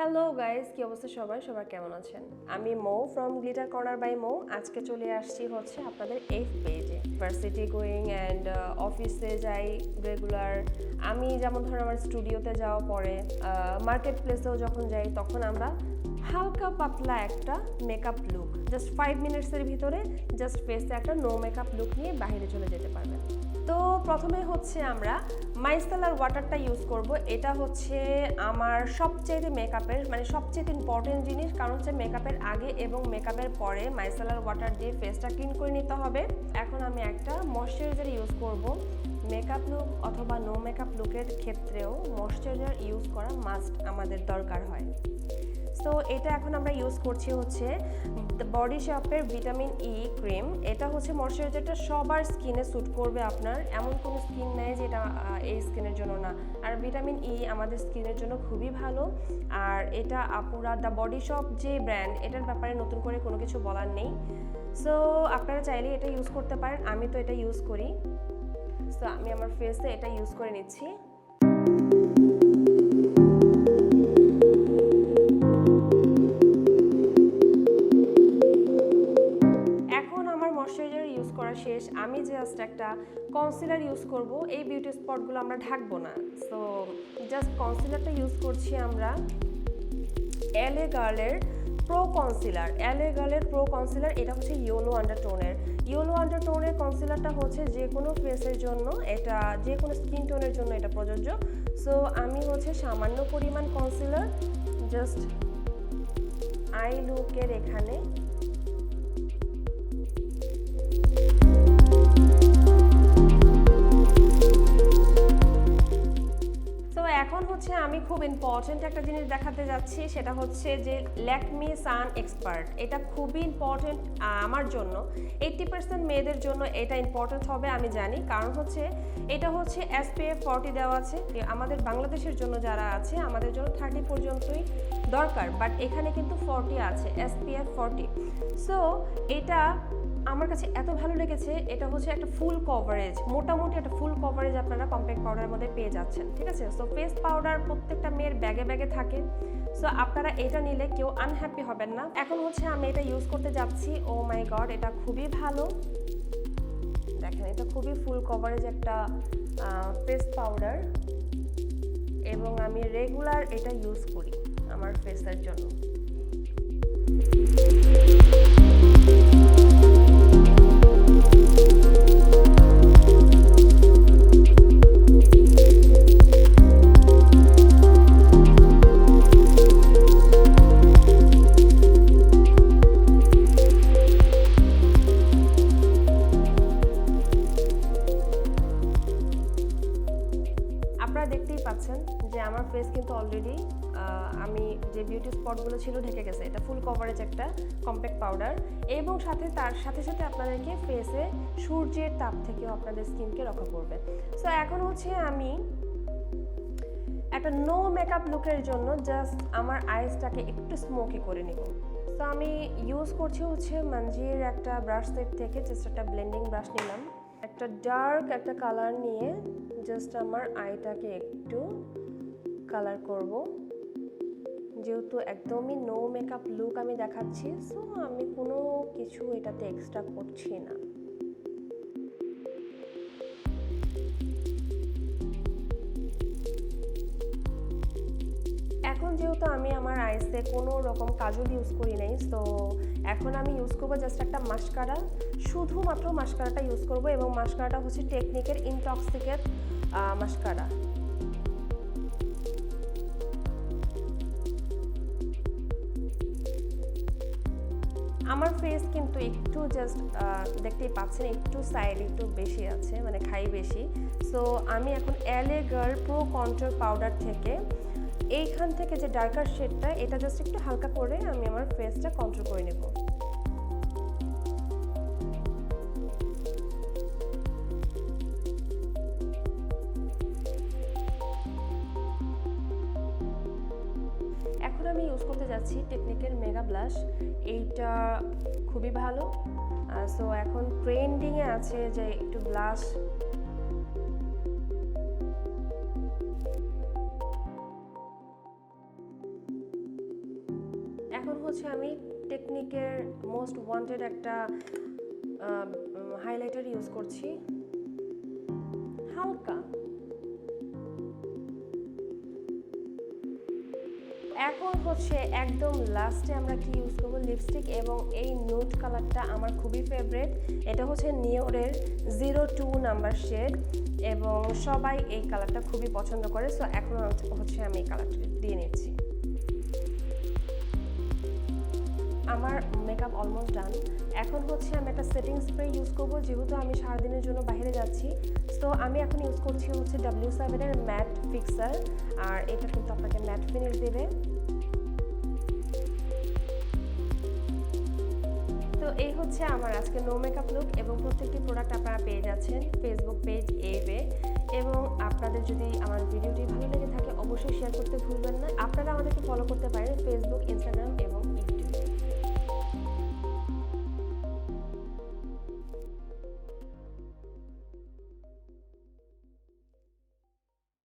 Hello guys, কি অবস্থা সবার কেমন আছেন? আমি মো ফ্রম গ্লিটার কর্নার বাই মো। আজকে চলে আসছি হচ্ছে আপনাদের এফ পেজে। ভার্সিটি গোয়িং অ্যান্ড অফিসে যাই রেগুলার। আমি যেমন ধরুন আমার স্টুডিওতে যাওয়া পরে, মার্কেট প্লেসেও যখন যাই তখন আমরা হালকা পাতলা একটা মেকআপ লুক, জাস্ট 5 মিনিটসের ভিতরে জাস্ট ফেসে একটা নো মেকআপ লুক নিয়ে বাইরে চলে যেতে পারবেন। তো প্রথমে হচ্ছে আমরা মাইসেলার ওয়াটারটা ইউজ করব। এটা হচ্ছে আমার সবচেয়ে মেকআপের সবচেয়ে ইম্পর্টেন্ট জিনিস, কারণ হচ্ছে মেকআপের আগে এবং মেকআপের পরে মাইসেলার ওয়াটার দিয়ে ফেসটা ক্লিন করে নিতে হবে। এখন আমি একটা ময়শ্চারাইজার ইউজ করব। মেকআপ লুক অথবা নো মেকআপ লুকের ক্ষেত্রেও ময়শ্চারাইজার ইউজ করা মাস্ট, আমাদের দরকার হয়। সো এটা এখন আমরা ইউজ করছি হচ্ছে বডি শপের ভিটামিন ই ক্রিম। এটা হচ্ছে ময়শ্চারাইজারটা সবার স্কিনে স্যুট করবে আপনার, এমন কোনো স্কিন নেই যে এটা এই স্কিনের জন্য না। আর ভিটামিন ই আমাদের স্কিনের জন্য খুবই ভালো। আর এটা আপুরা দ্য বডি শপ যে ব্র্যান্ড, এটার ব্যাপারে নতুন করে কোনো কিছু বলার নেই। সো আপনারা চাইলে এটা ইউজ করতে পারেন, আমি তো এটা ইউজ করি। সো আমি আমার ফেসে এটা ইউজ করে নিচ্ছি। ময়শ্চারাইজার ইউজ করা শেষ, আমি জাস্ট একটা কনসিলার ইউজ করব। এই বিউটি স্পটগুলো আমরা ঢাকবো না, সো জাস্ট কনসিলারটা ইউজ করছি আমরা এলএ গার্লের প্রো কনসিলার। এলএ গার্লের প্রো কনসিলার, এটা হচ্ছে ইয়েলো আন্ডারটোনের। ইয়েলো আন্ডারটোনের কনসিলারটা হচ্ছে যে কোনো ফেসের জন্য, এটা যে কোনো স্কিন টোনের জন্য এটা প্রযোজ্য। সো আমি হচ্ছে সামান্য পরিমাণ কনসিলার জাস্ট আই লুকের এখানে এখন হচ্ছে আমি খুব ইম্পর্টেন্ট একটা জিনিস দেখাতে যাচ্ছি, সেটা হচ্ছে যে ল্যাকমি সান এক্সপার্ট। এটা খুবই ইম্পর্টেন্ট আমার জন্য, 80% মেয়েদের জন্য এটা ইম্পর্টেন্ট হবে আমি জানি, কারণ হচ্ছে এটা হচ্ছে SPF 40 দেওয়া আছে। আমাদের বাংলাদেশের জন্য যারা আছে, আমাদের জন্য 30 পর্যন্তই দরকার, বাট এখানে কিন্তু 40 আছে, SPF 40। সো এটা আমার কাছে এত ভালো লেগেছে। এটা হচ্ছে একটা ফুল কভারেজ, মোটামুটি একটা ফুল কভারেজ আপনারা কম্প্যাক্ট পাউডারের মধ্যে পেয়ে যাচ্ছেন, ঠিক আছে? সো ফেস পাউডার প্রত্যেকটা মেয়ের ব্যাগে থাকে, সো আপনারা এটা নিলে কেউ আনহ্যাপি হবেন না। এখন হচ্ছে আমি এটা ইউজ করতে যাচ্ছি। ও মাই গড, এটা খুবই ভালো। দেখেন, এটা খুবই ফুল কভারেজ একটা ফেস পাউডার, এবং আমি রেগুলার এটা ইউজ করি আমার ফেসের জন্য। আপনারা দেখতেই পাচ্ছেন যে আমার ফেস কিন্তু অলরেডি আমি যে বিউটি স্পটগুলো ছিল ঢেকে গেছে। এটা ফুল কভারেজ একটা কম্প্যাক্ট পাউডার, এবং তার সাথে আপনাদেরকে ফেসে সূর্যের তাপ থেকেও আপনাদের স্কিনকে রক্ষা করবে। সো এখন হচ্ছে আমি একটা নো মেকআপ লুকের জন্য জাস্ট আমার আইসটাকে একটু স্মোকি করে নিব। সো আমি ইউজ করছি হচ্ছে মানজির একটা ব্রাশ সেট থেকে জাস্ট একটা ব্লেন্ডিং ব্রাশ নিলাম, একটা ডার্ক একটা কালার নিয়ে জাস্ট আমার আইটাকে একটু কালার করব। যেহেতু একদমই নো মেকআপ লুক আমি দেখাচ্ছি, সো আমি কোনো কিছু এটাতে এক্সট্রা করছি না। এখন যেহেতু আমি আমার আইসে কোনো রকম কাজল ইউজ করি নাই, সো এখন আমি ইউজ করবো জাস্ট একটা মাস্কারা, শুধুমাত্র মাস্কারাটা ইউজ করব, এবং মাস্কারাটা হচ্ছে টেকনিকের ইনটক্সিকেট মাস্কারা। আমার ফেস কিন্তু একটু জাস্ট দেখতেই পাচ্ছেন, একটু সাইড একটু বেশি আছে, মানে খাই বেশি। সো আমি এখন LA girl pro control powder থেকে এইখান থেকে যে ডার্কার শেডটা, এটা জাস্ট একটু হালকা করে আমি আমার ফেসটা কন্ট্রোল করে নেব। এখন আমি ইউজ করতে যাচ্ছি টেকনিকের মেগা ব্লাশ। এইটা খুবই ভালো। সো এখন ট্রেন্ডিংয়ে আছে যে একটু ব্লাশ এখন হচ্ছে আমি টেকনিকের মোস্ট ওয়ান্টেড একটা হাইলাইটার ইউজ করছি, হালকা। এখন হচ্ছে একদম লাস্টে আমরা কি ইউজ করব, লিপস্টিক, এবং এই নিউড কালারটা আমার খুবই ফেভারিট। এটা হচ্ছে নিওরের 02 নাম্বার শেড এবং সবাই এই কালারটা খুবই পছন্দ করে। সো এখন হচ্ছে আমি এই কালারটা দিয়ে নিচ্ছি। আমার মেকআপ অলমোস্ট ডান। এখন হচ্ছে আমি একটা সেটিং স্প্রে ইউজ করব, যেহেতু আমি সারাদিনের জন্য বাইরে যাচ্ছি। সো আমি এখন ইউজ করছি হচ্ছে W7 এর ম্যাট ফিক্সার, আর এটা কিন্তু আপনাকে ম্যাট ফিনিশ দেবে। তো এই হচ্ছে আমার আজকে নো মেকআপ লুক, এবং প্রত্যেকটি প্রোডাক্ট আপনারা পেয়ে যাচ্ছেন ফেসবুক পেজ এভে। এবং আপনাদের যদি আমার ভিডিওটি ভালো লেগে থাকে অবশ্যই শেয়ার করতে ভুলবেন না। আপনারা আমাদেরকে ফলো করতে পারেন ফেসবুক, ইনস্টাগ্রাম